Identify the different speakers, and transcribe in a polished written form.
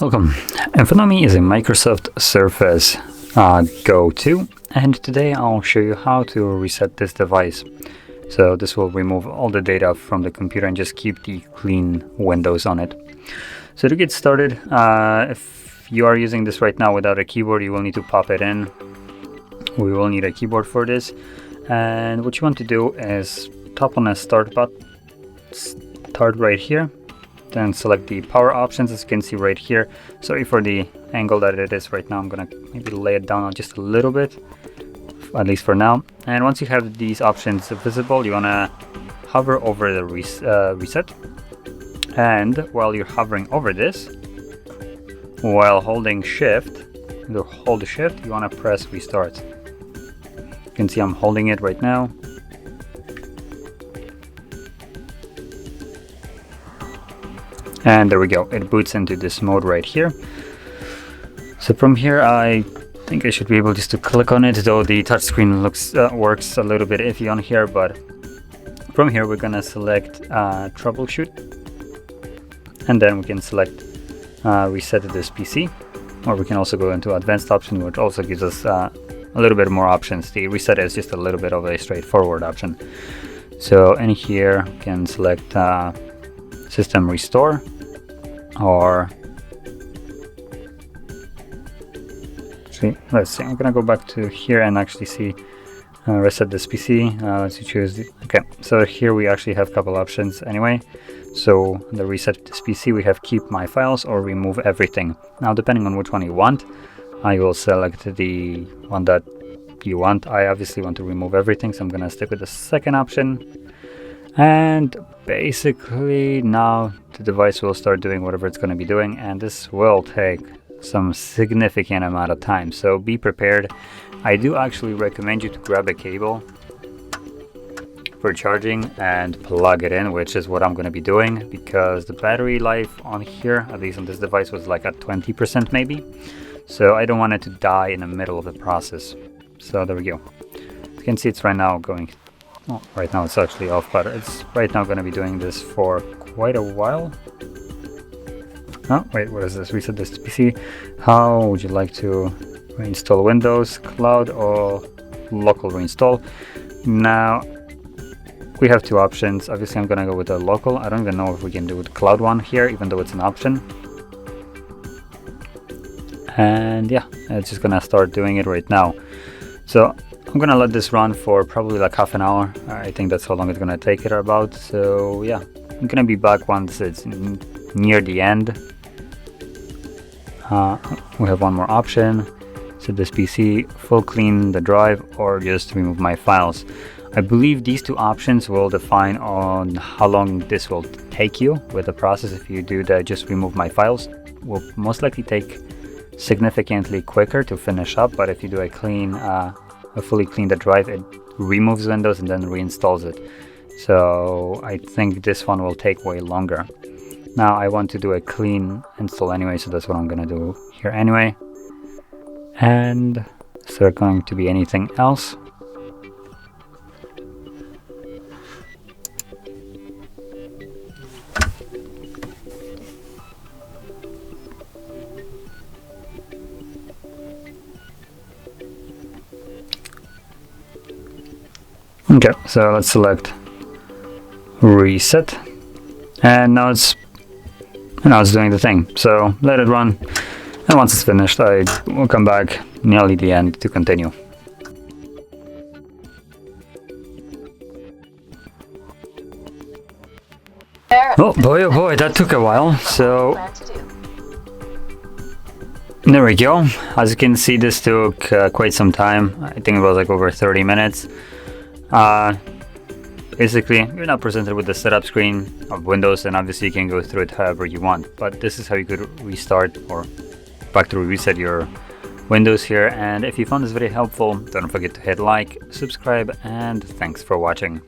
Speaker 1: Welcome. Infonomy is a Microsoft Surface Go 2, and today I'll show you how to reset this device. So this will remove all the data from the computer and just keep the clean windows on it. So to get started, if you are using this right now without a keyboard, you will need to pop it in. We will need a keyboard for this, and what you want to do is tap on a start button, start right here. Then select the power options, as you can see right here. Sorry for the angle that it is right now. I'm gonna maybe lay it down on just a little bit, at least for now. And once you have these options visible, you wanna hover over the reset. And while you're hovering over this, while holding shift, you wanna press restart. You can see I'm holding it right now. And there we go, it boots into this mode right here. So from here, I think I should be able just to click on it, though the touchscreen works a little bit iffy on here. But from here, we're gonna select troubleshoot, and then we can select reset this PC, or we can also go into advanced option, which also gives us a little bit more options. The reset is just a little bit of a straightforward option. So in here, we can select system restore, or let's see, I'm gonna go back to here and actually see reset this PC. Let's choose okay, so here we actually have a couple options anyway. So the reset this PC, we have keep my files or remove everything. Now depending on which one you want, I will select the one that you want. I obviously want to remove everything, so I'm gonna stick with the second option. And basically now the device will start doing whatever it's going to be doing, and this will take some significant amount of time, so be prepared. I do actually recommend you to grab a cable for charging and plug it in, which is what I'm going to be doing, because the battery life on here, at least on this device, was like at 20% maybe, so I don't want it to die in the middle of the process. So there we go. You can see it's right now going. Well, right now it's actually off, but it's right now going to be doing this for quite a while. Oh, wait, what is this? Reset this PC. How would you like to reinstall Windows, Cloud, or local reinstall? Now, we have two options. Obviously, I'm going to go with the local. I don't even know if we can do the Cloud one here, even though it's an option. And yeah, it's just going to start doing it right now. So I'm gonna let this run for probably like half an hour. I think that's how long it's gonna take it about. So yeah, I'm gonna be back once it's near the end. We have one more option. Set this PC, full clean the drive, or just remove my files. I believe these two options will define on how long this will take you with the process. If you do the just remove my files, will most likely take significantly quicker to finish up. But if you do a clean fully clean the drive, it removes Windows and then reinstalls it. So I think this one will take way longer. Now I want to do a clean install anyway, so that's what I'm gonna do here anyway. And is there going to be anything else? Okay, so let's select reset, and now it's doing the thing. So let it run, and once it's finished, I will come back nearly the end to continue. Oh boy, that took a while. So there we go. As you can see, this took quite some time. I think it was like over 30 minutes. Basically, you're now presented with the setup screen of Windows, and obviously you can go through it however you want, but this is how you could restart or factory reset your Windows here. And if you found this video helpful, don't forget to hit like, subscribe, and thanks for watching.